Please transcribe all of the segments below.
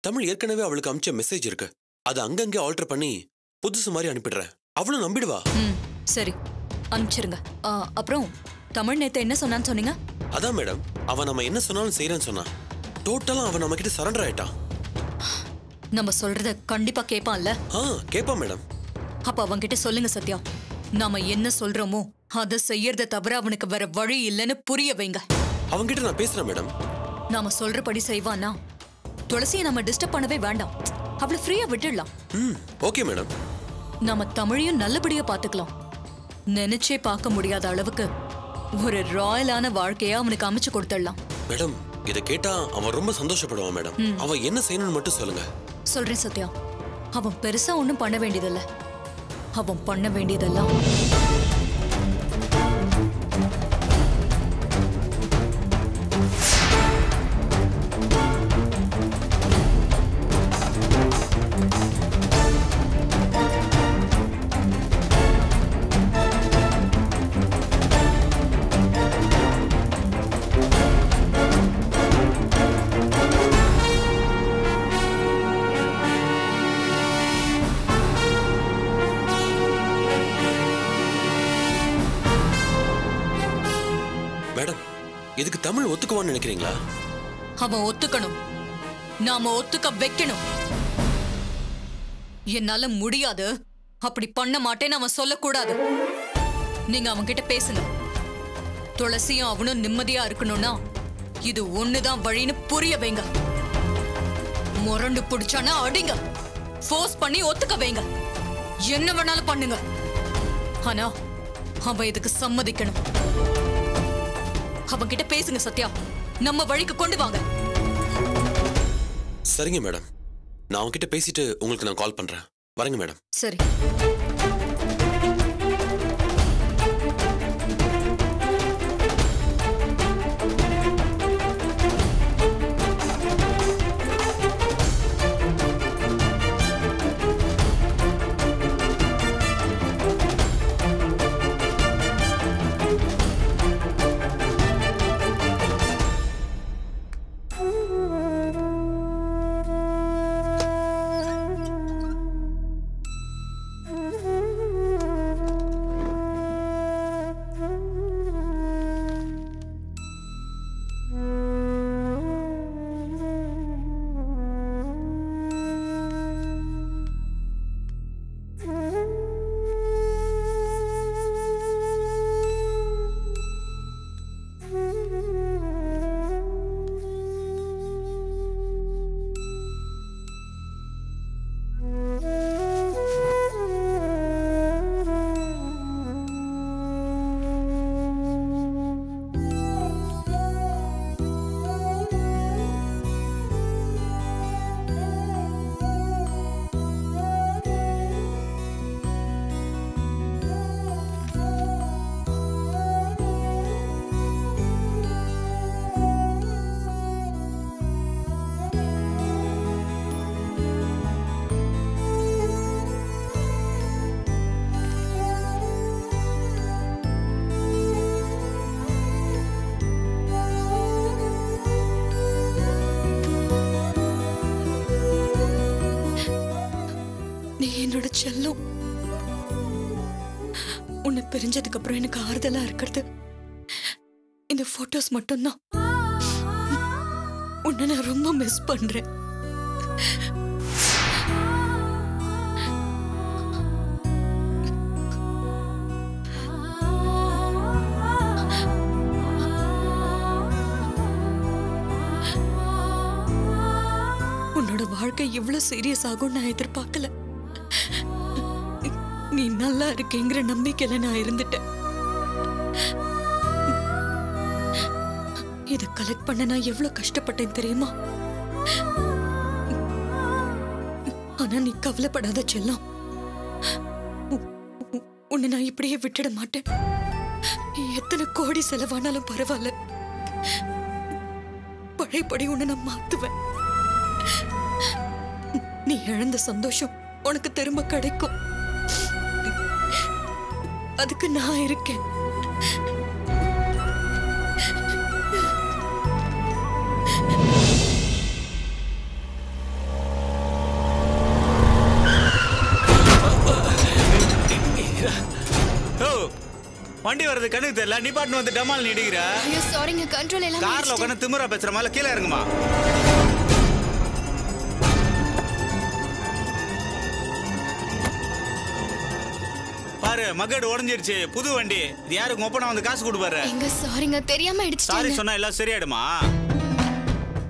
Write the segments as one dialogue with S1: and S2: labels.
S1: தமிழ் ஏற்கனவே அவளுக்கு அனுப்பிச்ச மெசேஜ் இருக்கு. அது அங்கங்கே ஆல்டர் பண்ணி புதுசு மாதிரி அனுப்பிடுறேன். அவளும் நம்பிடுவா.
S2: சரி, அனுப்பிச்சிருங்க. அப்புறம் தமிழ் நேத்து என்ன சொன்னான்னு சொன்னீங்க?
S1: அதான் மேடம், அவன் நம்ம என்ன சொன்னாலும் செய்யறேன்னு சொன்னா. டோட்டலா அவன் நம்ம கிட்ட சரண்டர் ஆயிட்டான்.
S2: நம்ம சொல்றத கண்டிப்பா கேட்பான்ல?
S1: கேட்பான் மேடம்.
S2: அப்ப அவன்கிட்ட சொல்லுங்க சத்யா, நாம என்ன சொல்றோமோ அதை செய்யறத தவிர அவனுக்கு வேற வழி இல்லைன்னு புரிய வைங்க.
S1: அவன்கிட்ட நான் பேசுறேன் மேடம்.
S2: நாம சொல்றபடி செய்வானா? துளசியை நம்ம டிஸ்டர்ப் பண்ணவே வேண்டாம், அவளை ஃப்ரீயா விட்டுடலாம்.
S1: Okay madam.
S2: நாம தமிழையும் நல்லபடியா பாத்துக்கலாம். நினைச்சே பார்க்க முடியாத அளவுக்கு ஒரு ராயலான வாழ்க்கையா அவனுக்கு அமைச்சு கொடுத்துடலாம்.
S1: மேடம், இதை கேட்டா அவன் ரொம்ப சந்தோஷப்படுவான் மேடம். அவன் என்ன செய்யணும்னு மட்டும் சொல்லுங்க.
S2: சொல்றேன் சத்யா, அவன் பெருசா ஒண்ணும் பண்ண வேண்டியதில்ல. அவன் பண்ண வேண்டியதெல்லாம்
S1: இதுக்கு தமிழ் ஒத்துக்குவான்னு நினைக்கிறீங்களா?
S2: அவன் ஒத்துக்கணும், நாம ஒத்துக்க வைக்கணும். என்னால முடியாது, அப்படி பண்ண மாட்டேன்னு அவன் சொல்லக்கூடாது. நீங்க அவன் கிட்ட பேசுங்க. துளசியும் அவனும் நிம்மதியா இருக்கணும்னா இது ஒண்ணுதான் வழின்னு புரிய வைங்க. முரண்டு பிடிச்சானா அடிங்க, ஃபோர்ஸ் பண்ணி ஒத்துக்க வைங்க, என்ன வேணாலும் பண்ணுங்க. ஆனா அவன் இதுக்கு சம்மதிக்கணும். அவன்கிட்ட பேசுங்க சத்யா, நம்ம வழிக்கு கொண்டு வாங்க.
S1: சரிங்க மேடம், நான் அவன்கிட்ட பேசிட்டு உங்களுக்கு நான் கால் பண்றேன். வரேங்க மேடம்.
S2: சரி. என்னோட செல்லம், உன்னை பிரிஞ்சதுக்கு அப்புறம் எனக்கு ஆறுதலா இருக்கிறது இந்த போட்டோஸ் மட்டும்தான். உன்னை நான் ரொம்ப மிஸ் பண்றேன். உன்னோட வாழ்க்கை இவ்வளவு சீரியஸ் ஆகும் நான் எதிர்பார்க்கல. நீ நல்லா இருக்கேங்கிற நம்பிக்கையில நான் இருந்துட்டேன். இத கலெக்ட் பண்ண நான் எவ்வளவு கஷ்டப்பட்டேன் தெரியுமா? ஆனா நீ கவலைப்படாத செல்லம், உன்னை நான் இப்படியே விட்டுட மாட்டேன். எத்தனை கோடி செலவானாலும் பரவாயில்ல, பழையபடி உன்னை நான் மாத்துவேன். நீ இழந்த சந்தோஷம் உனக்கு திரும்ப கிடைக்கும். அதுக்கு நான் இருக்கேன்.
S3: வண்டி வரது கண்ணுக்கு தெரியல, நீ பாட்டு வந்து டமால் நீடிக்கிற.
S4: ஐயோ சாரிங்க, கண்ட்ரோல் எல்லாம்
S3: கார்ல உட்காந்து திமிரா பேசுற மாதிரி கீழே இறங்குமா. பாரு மகடு உடஞ்சிருச்சு, புது வண்டி. இது யாருக்கு ஒப்பனா வந்து காசு கொடுப்பாரு.
S4: எங்க சாரிங்க, தெரியாம இடிச்சிட்டேன்.
S3: சாரி சொன்னா எல்லாம் சரியாயிடுமா?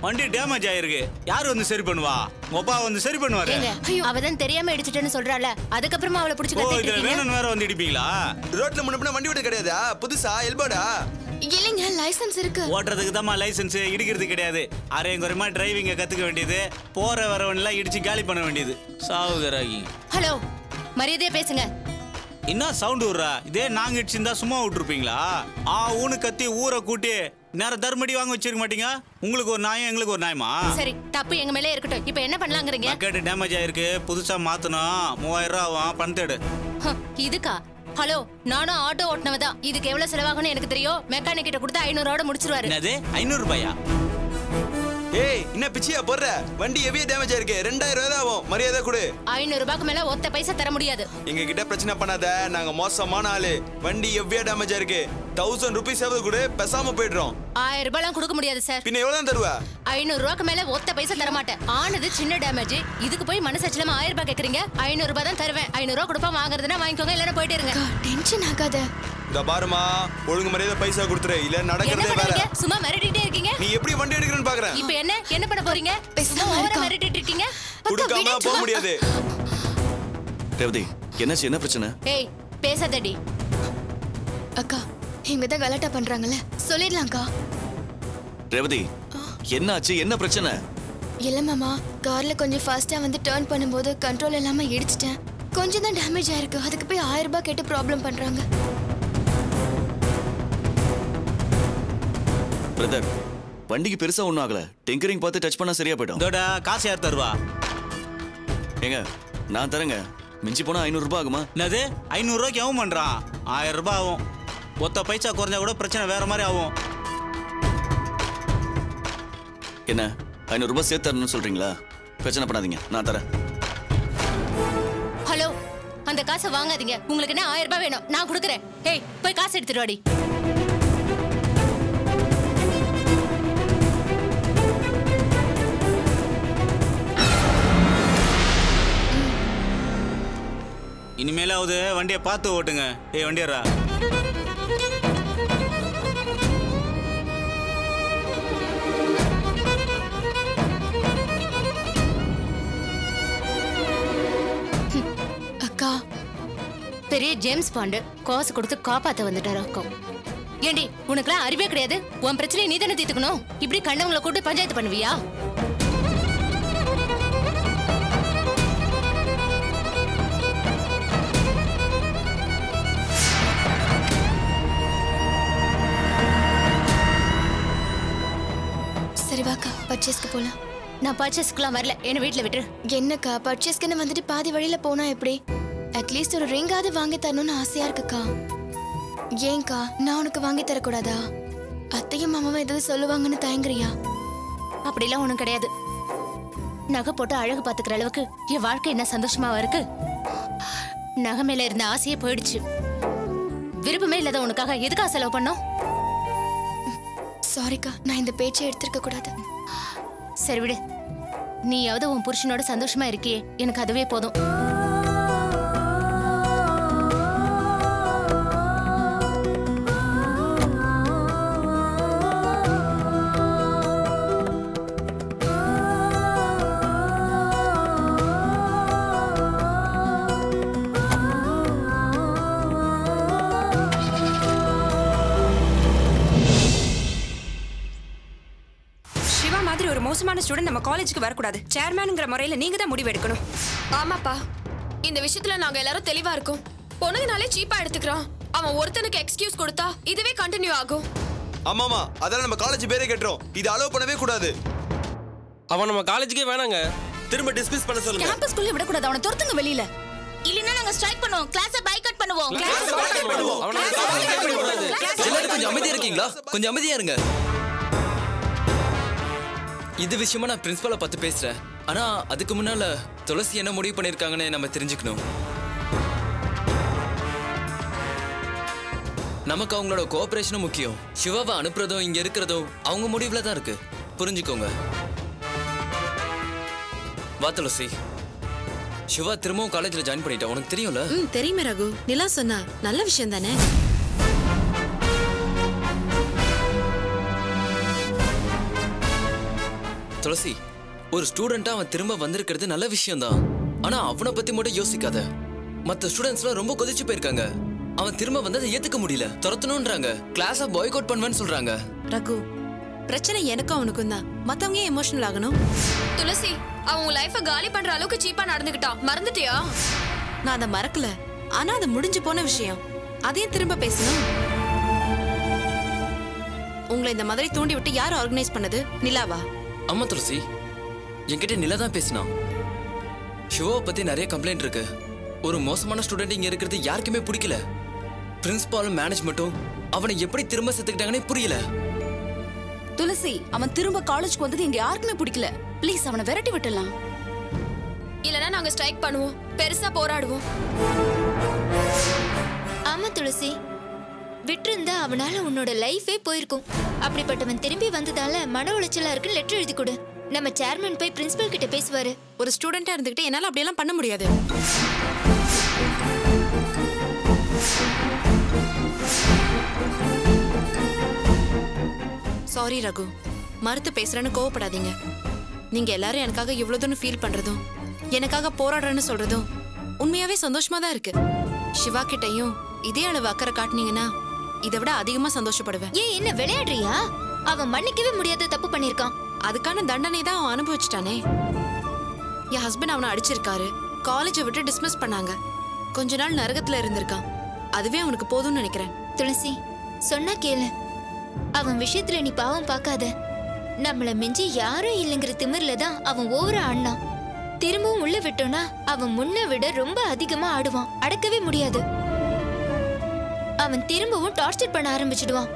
S3: வண்டி டேமேஜ் ஆயிருக்கு, யாரு வந்து சரி பண்ணுவா? ஒப்பா வந்து சரி பண்ணுவாரு.
S5: அவதான் தெரியாம இடிச்சிட்டேன்னு சொல்றாள, அதுக்கப்புறமா அவளை புடிச்சு
S3: இதுல
S5: கட்டிட்டீங்க.
S3: வேணும்னு வேற வந்து இடிப்பீங்களா?
S6: ரோட்ல முன்ன வண்டி ஓட்ட கிடையாதா? புதுசா எல்போடா?
S4: இல்லைங்க, லைசென்ஸ் இருக்கு.
S3: ஓட்டுறதுக்கு தான் லைசென்ஸ், இடிக்கிறது கிடையாது. அரையங்குறையமா டிரைவிங்க கத்துக்க வேண்டியது, போற வரவன்லாம் இடிச்சு காலி பண்ண வேண்டியது. சாவுகராகி.
S5: ஹலோ, மரியாதையா பேசுங்க.
S3: என்ன சவுண்ட் விடுறா? இதே நாங்க இடிச்சிருந்தா சும்மா விட்டுருப்பீங்களா? ஊனு கத்தி ஊரை கூட்டி நேரம் தர்மடி வாங்க வச்சிருக்க மாட்டீங்க? உங்களுக்கு ஒரு நியாயம், எங்களுக்கு ஒரு நியாயமா?
S5: சரி, தப்பு எங்க மேலே இருக்கட்டும். இப்போ என்ன பண்ணலாங்கறீங்க?
S3: பக்கெட் டேமேஜ் ஆயிருக்கு, புதுசா மாத்தணும். 3000 ரூபா ஆகும், பணம் தேடு.
S5: இதுக்கா? ஹலோ, நானும் ஆட்டோ ஓட்டுனவதான். இதுக்கு எவ்வளவு செலவாகும்னு எனக்கு தெரியும். மெக்கானிக் கிட்ட கொடுத்தா 500 முடிச்சிருவாரு.
S3: என்னது 500 ரூபாயா?
S6: ஏய், என்ன பிச்சியா போடுற? வண்டி ஹெவியா டேமேஜ் ஆயிருக்கு, 2000 ரூபாய் ஆகும். மரியாதை கொடு.
S5: 500 ரூபாய்க்கு மேல ஒத்த பைசா தர முடியாது.
S6: எங்க கிட்ட பிரச்சனை பண்ணாத, நாங்க மோசமான ஆளு. வண்டி ஹெவியா டேமேஜ் ஆயிருக்கு, 1000 ரூபாய் சேவை கொடு, பேசாம போயிடுறோம்.
S5: 1000 ரூபாய்லாம் கொடுக்க முடியாது சார்.
S6: பின்ன எவ்வளவு தருவ?
S5: 500 ரூபாய்க்கு மேல ஒத்த பைசா தர மாட்டேன். ஆனது சின்ன டேமேஜ், இதுக்கு போய் மனசச்சலமா 1000 ரூபாய் கேக்குறீங்க? 500 ரூபாய் தான் தருவேன். 500 ரூபாய் கொடுப்பா, வாங்குறதுனா வாங்கிக்கோங்க, இல்லனா போயிட்டே இருங்க.
S4: டென்ஷன் ஆகாத.
S6: இந்த பாருமா, ஒழுங்கு மரியாதை பைசா கொடுத்துரு, இல்ல நடக்கிறதே வேற.
S5: என்ன சும்மா மிரட்டிட்டே இருக்கீங்க?
S6: நீ எப்படி வண்டி எடுக்கறன்னு பாக்குறேன்.
S5: இப்போ என்ன பண்ண போறீங்க?
S4: பேசாம
S5: ஓவரா
S4: இருக்கா?
S5: மிரட்டிட்டு இருக்கீங்க.
S6: குடுக்காம போக முடியாது.
S7: ரேவதி, என்னாச்சு? என்ன பிரச்சனை?
S5: ஏய், பேசாதடி.
S4: அக்கா, இவங்க தான் கலாட்டா பண்றாங்கல்ல, சொல்லிடலாம்க்கா.
S7: ரேவதி, என்னாச்சு? என்ன பிரச்சனை?
S4: இல்ல மாமா, கார்ல கொஞ்சம் ஃபாஸ்டா வந்து டர்ன் பண்ணும்போது கண்ட்ரோல் இல்லாம இடிச்சிட்டேன். கொஞ்சம் தான் டேமேஜ் ஆயிருக்கு, அதுக்கு போய் 1000 ரூபாய் கேட்டு ப்ராப்ளம் பண்றாங்க.
S7: பிரதர், வண்டிக்கு பெருசா ஒண்ணும் ஆகல. டிங்கரிங் பார்த்து டச் பண்ணா சரியா போயிடும்.
S3: இதோட காசு யார் தருவா?
S7: ஏங்க, நான் தரேங்க. மிஞ்சி போனா 500 ரூபாய் ஆகுமா?
S3: என்னது 500 ரூபாய்க்கு எவன் பண்றான்? 1000 ரூபாய் ஆகும். ஒத்த பைசா குறைஞ்சா கூட பிரச்சனை வேற மாதிரி ஆகும்.
S7: என்ன 500 ரூபாய் சேர்த்து தரணும்னு சொல்றீங்களா? பிரச்சனை பண்ணாதீங்க, நான் தரேன்.
S5: ஹலோ, அந்த காசை வாங்காதீங்க. உங்களுக்கு என்ன 1000 ரூபாய் வேணும்? நான் கொடுக்குறேன். ஏய், போய் காசு எடுத்துட்டு வாடி.
S3: இனிமேலாவது வண்டியை பார்த்து ஓட்டுங்க. ஏய் வண்டியரா.
S4: அக்கா,
S5: பெரிய ஜேம்ஸ் பாண்டு காசு கொடுத்து காப்பாத்த வந்துட்டாராக்கும். ஏண்டி, உனக்குலாம் அறிவே கிடையாது? உன் பிரச்சனையை நீ தானே தீர்த்துக்கணும். இப்படி கண்டவங்களை கூட்டு பஞ்சாயத்து பண்ணுவியா?
S4: சரி வாக்கா, பர்ச்சேஸ்க்கு போலாம்.
S5: நான் பர்ச்சேஸ்க்குலாம் வரல, என்ன வீட்டுல விட்டுரு.
S4: என்னக்கா, பர்ச்சேஸ்க்குன்னு வந்துட்டு பாதி வழியில போனா எப்படி? அட்லீஸ்ட் ஒரு ரிங்காவது வாங்கி தரணும்னு ஆசையா இருக்குக்கா. ஏன்க்கா, நான் உனக்கு வாங்கி தரக்கூடாதா? அத்தையும் மாமாவும் ஏதாவது சொல்லுவாங்கன்னு தயங்குறியா?
S5: அப்படிலாம் ஒண்ணும் கிடையாது. நகை போட்டு அழகு பாத்துக்கிற அளவுக்கு என் வாழ்க்கை என்ன சந்தோஷமாவா இருக்கு? நகை மேல இருந்த ஆசையே போயிடுச்சு. விருப்பமே இல்லாத உனக்காக எதுக்காக செலவு பண்ணோம்?
S4: சாரிக்கா, நான் இந்த பேச்சை எடுத்திருக்க கூடாது.
S5: சரி விடு, நீயாவது உன் புருஷனோட சந்தோஷமா இருக்கியே, எனக்கு அதுவே போதும்.
S8: மோசமான ஸ்டூடண்ட் நம்ம காலேஜுக்கு வரக்கூடாது. சேர்மேன்ங்கிற முறையில நீங்க தான் முடிவு எடுக்கணும்.
S9: ஆமாப்பா, இந்த விஷயத்துல நாங்க எல்லாரும் தெளிவா இருக்கோம். பொண்ணுங்கனாலே சீப்பா எடுத்துக்கிறான். அவன் ஒருத்தனுக்கு எக்ஸ்கியூஸ் கொடுத்தா இதுவே கண்டினியூ ஆகும்.
S6: ஆமாமா, அதெல்லாம் நம்ம காலேஜ் பேரே கேட்டுறோம். இது அலோவ் பண்ணவே கூடாது.
S10: அவன் நம்ம காலேஜுக்கே வேணாங்க.
S6: திரும்ப டிஸ்மிஸ் பண்ண சொல்லுங்க.
S5: கேம்பஸ்க்குள்ள விட கூடாது, அவனை துரத்துங்க வெளியில. இல்லனா நாங்க ஸ்ட்ரைக் பண்ணுவோம், கிளாஸை பாய்காட் பண்ணுவோம்.
S10: எல்லாரும் கொஞ்சம் அமைதியா இருக்கீங்களா? கொஞ்சம் அமைதியா இருங்க. இது விஷயமா நான் பிரின்சிபலை பார்த்து பேசுறேன். ஆனா அதுக்கு முன்னால துளசி என்ன முடிவு பண்ணிருக்காங்கன்னு நம்ம தெரிஞ்சுக்கணும். நமக்கு அவங்களோட கோஆபரேஷனும் முக்கியம். சிவாவை அனுப்புறதும் இங்க இருக்கிறதும் அவங்க முடிவுல தான் இருக்கு. புரிஞ்சுக்கோங்க. வா துளசி. சிவா திரும்பவும் காலேஜ்ல ஜாயின் பண்ணிட்டா. உனக்கு தெரியும்ல?
S11: தெரியுமே ரகு. நிலா சொன்னா நல்ல விஷயம் தானே.
S10: துளசி, ஒரு ஸ்டூடெண்டா அவன் திரும்ப வந்திருக்கிறது நல்ல விஷயம் தான். ஆனா அவனை பத்தி மட்டும் யோசிக்காத. மத்த ஸ்டூடெண்ட்ஸ்லாம் ரொம்ப கொதிச்சு போயிருக்காங்க. அவன் திரும்ப வந்ததை ஏத்துக்க முடியல. துரத்தணும்ன்றாங்க. கிளாஸை பாய்காட் பண்ணுவேன்னு சொல்றாங்க.
S11: ரகு, பிரச்சனை எனக்கும் அவனுக்கும் தான். மத்தவங்க ஏன் எமோஷனல் ஆகணும்?
S9: துளசி, அவன் உன் லைஃபை காலி பண்ற அளவுக்கு சீப்பா நடந்துக்கிட்டா. மறந்துட்டியா?
S11: நான் அதை மறக்கல. ஆனா அது முடிஞ்சு போன விஷயம். அதையும் திரும்ப பேசணும். உங்களை இந்த மாதிரி தூண்டி விட்டு யார் ஆர்கனைஸ் பண்ணது? நிலாவா?
S10: ஆமா துளசி, என்கிட்ட நிலா தான் பேசினான். சிவாவை பத்தி நிறைய கம்ப்ளைண்ட் இருக்கு. ஒரு மோசமான ஸ்டூடெண்ட் இங்க இருக்கிறது யாருக்குமே பிடிக்கல. பிரின்சிபாலும் மேனேஜ்மெண்ட்டும் அவனை எப்படி திரும்ப சேர்த்துக்கிட்டாங்கன்னே புரியல.
S12: துளசி, அவன் திரும்ப காலேஜ்க்கு வந்தது எங்க யாருக்குமே பிடிக்கல. ப்ளீஸ் அவனை விரட்டி விட்டுலாம்.
S9: இல்லனா நாங்க ஸ்ட்ரைக் பண்ணுவோம். பெருசா போராடுவோம்.
S4: ஆமா துளசி, விட்டிருந்தா அவனால உன்னோட லைஃபே போயிருக்கும். அப்படிப்பட்டவன் திரும்பி வந்ததால மன உளைச்சலா இருக்கு. லெட்டர் எழுதி கொடு. நம்ம சேர்மன் போய் பிரின்சிபல் கிட்ட பேசுவாரு.
S11: ஒரு ஸ்டூடெண்டா இருந்துகிட்டு என்னால அப்படியெல்லாம் பண்ண முடியாது. சாரி ரகு, மறுத்து பேசுறேன்னு கோவப்படாதீங்க. நீங்க எல்லாரும் எனக்காக இவ்வளவுன்னு ஃபீல் பண்றதும் எனக்காக போராடுறேன்னு சொல்றதும் உண்மையாவே சந்தோஷமா தான் இருக்கு. சிவா கிட்டையும் இதே அளவு அக்கறை காட்டினீங்கன்னா இதை விட அதிகமா சந்தோஷப்படுவேன்.
S4: ஏன் என்ன விளையாடுறியா? அவன் மன்னிக்கவே முடியாத தப்பு பண்ணிருக்கான்.
S11: அதுக்கான தண்டனை தான் அவன் அனுபவிச்சிட்டானே. என் ஹஸ்பண்ட் அவனை அடிச்சிருக்காரு. காலேஜை விட்டு டிஸ்மிஸ் பண்ணாங்க. கொஞ்ச நாள் நரகத்துல இருந்திருக்கான். அதுவே அவனுக்கு போதும்னு நினைக்கிறேன்.
S4: துளசி, சொன்னா கேளு. அவன் விஷயத்துல நீ பாவம் பார்க்காத. நம்மள மிஞ்சி யாரும் இல்லைங்கிற திமிர்ல தான் அவன் ஓவரா ஆடினான். திரும்பவும் உள்ள விட்டோம்னா அவன் முன்ன விட ரொம்ப அதிகமா ஆடுவான். அடக்கவே முடியாது. அவன் திரும்பவும் டார்ச்சர் பண்ண ஆரம்பிச்சிடுவான்.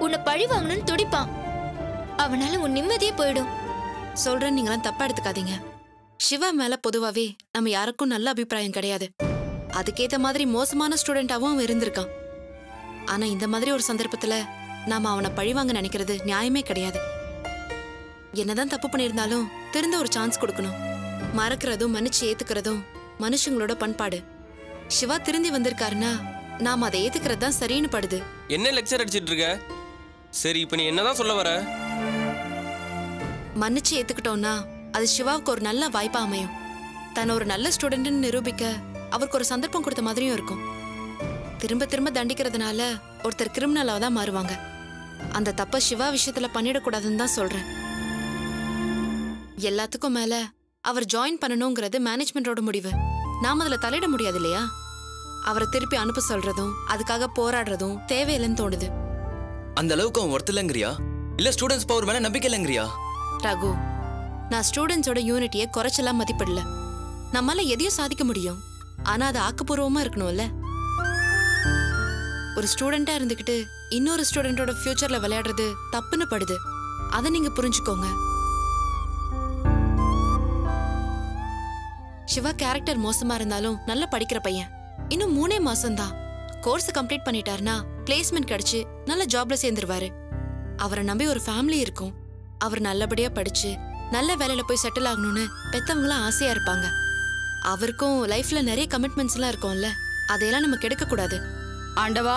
S4: உன்னை பழி வாங்கணும்னு துடிப்பான். அவனால உன் நிம்மதியே போயிடும்.
S11: சொல்றேன், நீங்களாம் தப்பா எடுத்துக்காதீங்க. சிவா மேல பொதுவாவே நம்ம யாருக்கும் நல்ல அபிப்பிராயம் கிடையாது. அதுக்கேத்த மாதிரி மோசமான ஸ்டூடெண்டாவும் அவன் இருந்திருக்கான். ஆனா இந்த மாதிரி ஒரு சந்தர்ப்பத்துல நாம அவனை பழிவாங்க நினைக்கிறது நியாயமே கிடையாது. என்னதான் தப்பு பண்ணியிருந்தாலும் திருந்த ஒரு சான்ஸ் கொடுக்கணும். மறக்கிறதும் மன்னிச்சு ஏத்துக்கிறதும் மனுஷங்களோட பண்பாடு. சிவா திருந்தி வந்திருக்காருன்னா நாம அதை ஏத்துக்கிறது தான் சரின்னு படுது.
S13: என்ன லெக்சர் அடிச்சிட்டு இருக்க? சரி, இப்ப நீ என்னதான் சொல்ல வர?
S11: மன்னிச்சு ஏத்துக்கிட்டோம்னா அது சிவாவுக்கு ஒரு நல்ல வாய்ப்பா அமையும். தன்னை ஒரு நல்ல ஸ்டூடெண்ட்னு நிரூபிக்க அவருக்கு ஒரு சந்தர்ப்பம் கொடுத்த மாதிரியும் இருக்கும். திரும்ப திரும்ப தண்டிக்கிறதுனால ஒருத்தர் கிரிமினலா தான் மாறுவாங்க. அந்த தப்ப சிவா விஷயத்துல பண்ணிடக்கூடாதுன்னு தான் சொல்றேன். எல்லாத்துக்கும் மேல அவர் ஜாயின் பண்ணணுங்கிறது மேனேஜ்மெண்டோட முடிவு. நாம அதுல தலையிட முடியாது இல்லையா? அவரை திருப்பி அனுப்ப சொல்றதும் அதுக்காக போராடுறதும் தேவையில்லைன்னு தோணுது.
S10: அந்த அளவுக்கு அவன் ஒர்த் இல்லைங்கிறியா? இல்ல ஸ்டூடெண்ட்ஸ் பவர் மேல நம்பிக்கை இல்லைங்கிறியா?
S11: ரகு, நான் ஸ்டூடெண்ட்ஸோட யூனிட்டியை குறைச்சலாம் மதிப்பிடல. நம்மளால எதையும் சாதிக்க முடியும். ஆனா அது ஆக்கப்பூர்வமா இருக்கணும்ல. ஒரு ஸ்டூடெண்டா இருந்துகிட்டு இன்னொரு ஸ்டூடெண்டோட ஃபியூச்சர்ல விளையாடுறது தப்புன்னு படுது. அதை நீங்க புரிஞ்சுக்கோங்க. சிவா கேரக்டர் மோசமா இருந்தாலும் நல்லா படிக்கிற பையன். இன்னும் 3 மாசம்தான். கோர்ஸ் கம்ப்ளீட் பண்ணிட்டாருன்னா பிளேஸ்மெண்ட் கிடைச்சு நல்ல ஜாப்ல சேர்ந்துருவாரு. அவரை நம்பி ஒரு ஃபேமிலி இருக்கும். அவர் நல்லபடியா படிச்சு நல்ல வேலையில போய் செட்டில் ஆகணும்னு பெத்தவங்களாம் ஆசையா இருப்பாங்க. அவருக்கும் லைஃப்ல நிறைய கமிட்மெண்ட்ஸ் எல்லாம் இருக்கும்ல. அதையெல்லாம் நம்ம கெடுக்க கூடாது.
S12: ஆண்டவா,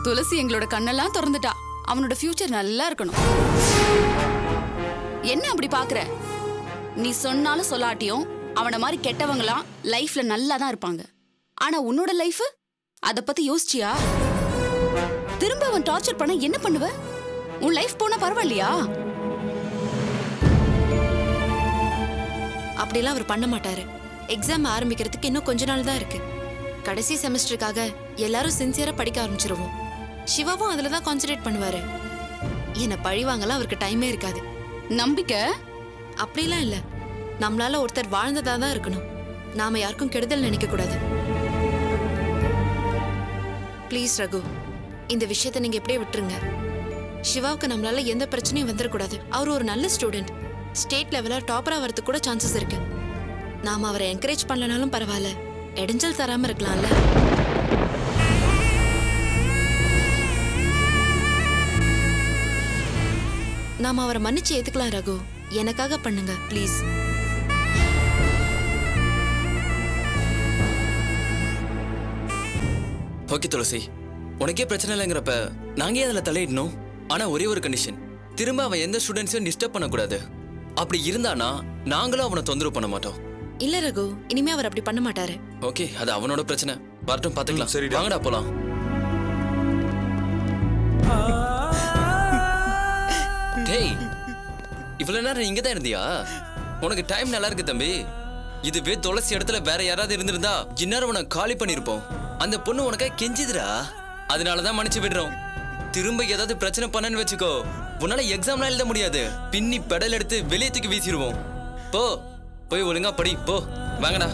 S12: துளசி எங்களோட கண்ணெல்லாம் திறந்துட்டா. அவனோட ஃபியூச்சர் நல்லா இருக்கணும். என்ன அப்படி பாக்குற? நீ சொன்னாலும் சொல்லாட்டியும் அவனை மாதிரி கெட்டவங்களாம் லைஃப்ல நல்லா தான் இருப்பாங்க. ஆனா உன்னோட லைஃப் அத பத்தி யோசிச்சியா? திரும்ப அவன் டார்ச்சர் பண்ண என்ன பண்ணுவ? உன் லைஃப் போனா பரவாயில்லையா?
S11: அப்படிலாம் அவர் பண்ண மாட்டாரு. எக்ஸாம் ஆரம்பிக்கிறதுக்கு இன்னும் கொஞ்ச நாள் தான் இருக்கு. கடைசி செமஸ்டருக்காக எல்லாரும் சின்சியரா படிக்க ஆரம்பிச்சிருவோம். சிவாவும் அதுலதான் கான்சென்ட்ரேட் பண்ணுவாரு. என்ன பழி வாங்கலாம் அவருக்கு டைமே இருக்காது.
S12: நம்பிக்கை
S11: அப்படிலாம் இல்ல. நம்மளால ஒருத்தர் வாழ்ந்ததா தான் இருக்கணும். நாம யாருக்கும் கெடுதல் நினைக்க கூடாது. ப்ளீஸ் ரகு, இந்த விஷயத்தை நீங்க எப்படியே விட்டுருங்க. சிவாவுக்கு நம்மளால எந்த பிரச்சனையும் வந்துடக்கூடாது. அவர் ஒரு நல்ல ஸ்டூடெண்ட். ஸ்டேட் லெவல்ல டாப்பரா வரதுக்கு கூட சான்சஸ் இருக்கு. நாம அவரை என்கரேஜ் பண்ணலனாலும் பரவாயில்ல, இடைஞ்சல் தராம இருக்கலாம்ல. நாம அவரை மன்னிச்சு ஏத்துக்கலாம் ரகு. எனக்காக பண்ணுங்க ப்ளீஸ்.
S10: ஓகே துளசி, உனக்கே பிரச்சனை இல்லைங்கிறப்ப நாங்க ஏன் அதுல தலையிடணும்? ஆனா ஒரே ஒரு கண்டிஷன், திரும்ப அவன் எந்த ஸ்டூடெண்ட்ஸையும் டிஸ்டர்ப் பண்ணக்கூடாது. அப்படி இருந்தானா நாங்களும் அவனை தொந்தரவு பண்ண மாட்டோம்.
S11: இல்ல ரகு, இனிமே அவர் அப்படி பண்ண மாட்டாரு.
S10: ஓகே, அது அவனோட பிரச்சனை. வரட்டும், பாத்துக்கலாம்.
S6: சரி,
S10: வாங்கடா போலாம். டேய், இவ்வளவு நேரம் இங்க தான் இருந்தியா? உனக்கு டைம் நல்லா இருக்கு தம்பி. இதுவே துளசி இடத்துல வேற யாராவது இருந்திருந்தா இந்நேரம் உனக்கு காலி பண்ணிருப்போம். அந்த பொண்ணு உனக்கா கெஞ்சிதுடா, அதனாலதான் மன்னிச்சு விடுறோம். திரும்ப ஏதாவது பிரச்சனை பண்ணன்னு வச்சுக்கோ, உன்னால எக்ஸாம்லாம் எழுத முடியாது. பின்னி பெடல் எடுத்து வெளியே தூக்கி வீசிடுவோம். போ, போய் ஒழுங்கா படி போ. வாங்கடா.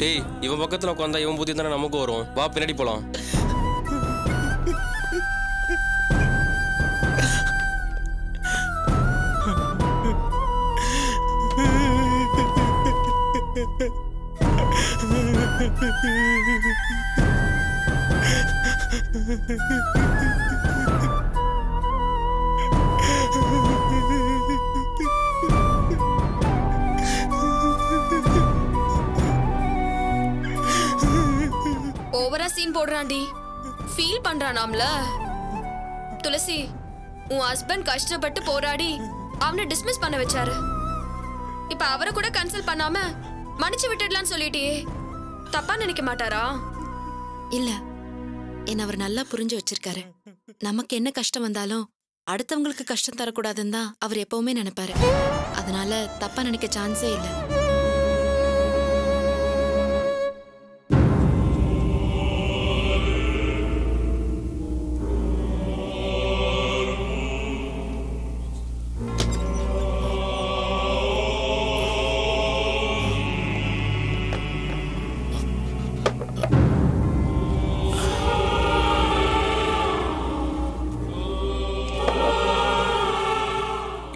S13: டேய், இவன் பக்கத்துல உட்காந்தா இவன் புத்தி தானே நமக்கு வரும். வா பின்னாடி போலாம்.
S9: ஓவரா சீன் போடுறான்டி. ஃபீல் பண்றானாம்ல. துளசி, உன் ஹஸ்பண்ட் கஷ்டப்பட்டு போராடி அவனை டிஸ்மிஸ் பண்ண வச்சாரு. இப்ப அவரை கூட கன்சல்ட் பண்ணாம மன்னிச்சு விட்டுடலான்னு சொல்லிட்டியே, தப்பா நினைக்க மாட்டாரா?
S11: இல்ல, என்ன அவர் நல்லா புரிஞ்சு வச்சிருக்காரு. நமக்கு என்ன கஷ்டம் வந்தாலும் அடுத்தவங்களுக்கு கஷ்டம் தரக்கூடாதுன்னு தான் அவர் எப்பவுமே நினைப்பாரு. அதனால தப்பா நினைக்க சான்ஸே இல்லை.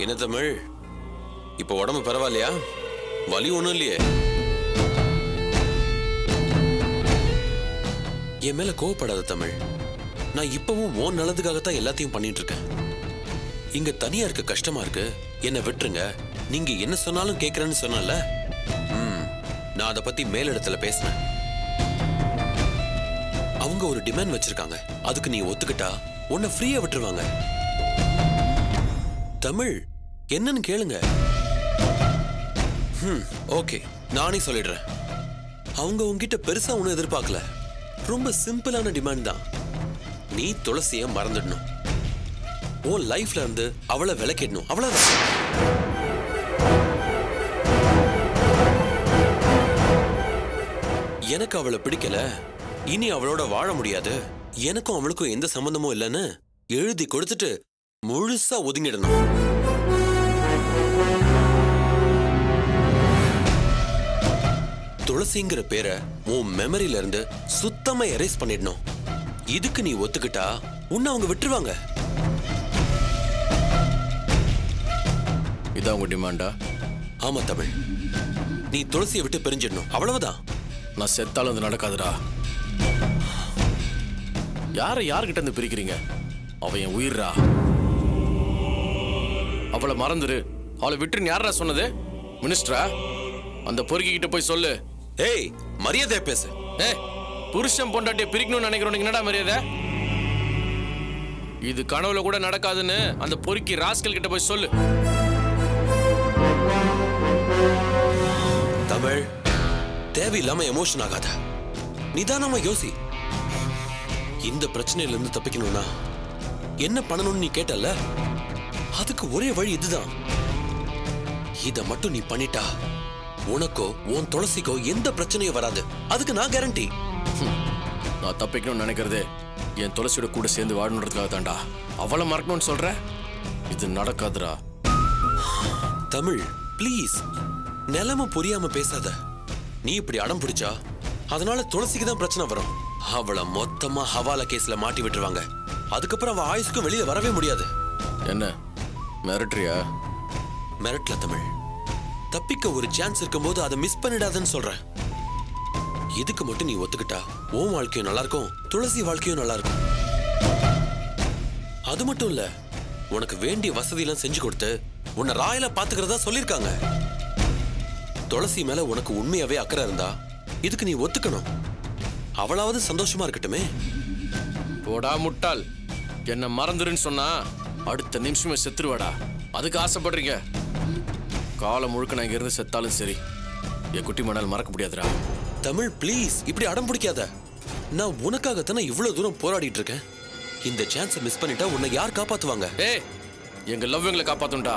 S1: என்ன தமிழ், இப்ப உடம்பு பரவாயில்லையா? வலி ஒண்ணும் இல்லையே? என் மேல கோவப்படாத தமிழ். நான் இப்பவும் உன் நல்லதுக்காகத்தான் எல்லாத்தையும் பண்ணிட்டு இருக்கேன். இங்க தனியா இருக்க கஷ்டமா இருக்கு, என்ன விட்டுருங்க. நீங்க என்ன சொன்னாலும் கேட்கறேன்னு சொன்னல, நான் அதை பத்தி மேலிடத்துல பேசினேன். அவங்க ஒரு டிமாண்ட் வச்சிருக்காங்க, அதுக்கு நீ ஒத்துக்கிட்டா உன்னை ஃப்ரீயா விட்டுருவாங்க. தமிழ், என்னன்னு கேளுங்க. ஓகே, நானே சொல்லிடுறேன். அவங்க உங்ககிட்ட பெருசா ஒன்னும் எதிர்பார்க்கல, ரொம்ப சிம்பிளான டிமாண்ட் தான். நீ துளசிய மறந்துடணும், உன் லைஃப்ல இருந்து அவளை விலக்கிடணும், அவ்வளவுதான். எனக்கு அவளை பிடிக்கல, இனி அவளோட வாழ முடியாது, எனக்கும் அவளுக்கும் எந்த சம்பந்தமும் இல்லைன்னு எழுதி கொடுத்துட்டு முழுசா ஒதுங்கிடணும். துளசிங்கிற பேரை உன் மெமரியில இருந்து சுத்தமா எரேஸ் பண்ணிடணும். இதுக்கு நீ ஒத்துக்கிட்டா உன்னை அவங்க விட்டுருவாங்க.
S13: இதான் உங்க டிமாண்டா?
S1: ஆமா தமிழ், நீ துளசியை விட்டு பிரிஞ்சிடணும், அவ்வளவுதான்.
S13: நான் செத்தாலும் அது நடக்காதுடா. யார்கிட்ட இருந்து பிரிக்கிறீங்க? அவன் என் உயிர்ரா. அவளை மறந்துரு, அவளை விட்டுருன்னு யாரா சொன்னது? மினிஸ்டரா? அந்த பொறுக்கி கிட்ட போய் சொல்லு.
S1: ஏய், மரியாதை பேசு.
S13: புருஷன் பொண்டாட்டியை பிரிக்கணும்னு நினைக்கிறவனுக்கு என்னடா மரியாதை? இது கனவுல கூட நடக்காதுன்னு அந்த பொறுக்கி ராஸ்கல் கிட்ட போய் சொல்லு.
S1: தமிழ், தேவையில்லாம எமோஷன் ஆகாத, நிதானமா யோசி. இந்த பிரச்சனையில இருந்து தப்பிக்கணும்னா என்ன பண்ணணும்னு நீ கேட்டல, அதுக்கு ஒரே வழி இதுதான். இத மட்டும் நீ பண்ணிட்டா உனக்கோ உன் துளசிக்கோ எந்த பிரச்சனையும் வராது, அதுக்கு நான் கேரண்டி.
S13: நான் தப்பிக்கணும்னு நினைக்கிறதே என் துளசியோட கூட சேர்ந்து வாழணுன்றதுக்காக தான்டா. அவளை மறக்கணும்னு சொல்ற? இது நடக்காதுடா.
S1: தமிழ், ப்ளீஸ், நிலைமை புரியாம பேசாத. நீ இப்படி அடம் பிடிச்சா அதனால துளசிக்கு தான் பிரச்சனை வரும். அவளை மொத்தமா ஹவாலா கேஸ்ல மாட்டி விட்டுருவாங்க. அதுக்கப்புறம் அவ ஆயுசுக்கும் வெளியில வரவே முடியாது.
S13: என்ன மிரட்டுறியா?
S1: மிரட்டல தமிழ். தப்பிக்க ஒரு சான்ஸ் இருக்கும்போது அதை மிஸ் பண்ணிடாதன்னு சொல்றேன். இதுக்கு மட்டும் நீ ஒத்துக்கிட்டா உன் வாழ்க்கையும் நல்லா இருக்கும், துளசி வாழ்க்கையும் நல்லா இருக்கும். அது மட்டும் இல்ல, உனக்கு வேண்டிய வசதி எல்லாம் செஞ்சு கொடுத்து உன்னை ராயலா பாத்துக்கிறதா சொல்லிருக்காங்க. துளசி மேல உனக்கு உண்மையாவே அக்கறை இருந்தா இதுக்கு நீ ஒத்துக்கணும். அவளாவது சந்தோஷமா இருக்கட்டுமே.
S13: போடா முட்டாள், என்ன மறந்துருன்னு சொன்னா அடுத்த நிமிஷமே செத்துருவாடா. அதுக்கு ஆசைப்படுறீங்க? காலம் முழுக்க நான் இங்க இருந்து செத்தாலும் சரி, என் குட்டி மணால் மறக்க முடியாதுடா.
S1: தமிழ் ப்ளீஸ், இப்படி அடம் பிடிக்காத. நான் உனக்காகத்தானே இவ்வளவு தூரம் போராடிட்டு இருக்கேன். இந்த சான்ஸை மிஸ் பண்ணிட்டா உன்னை யார் காப்பாத்துவாங்க?
S13: ஏய், எங்க லவ் எங்களை காப்பாத்துண்டா.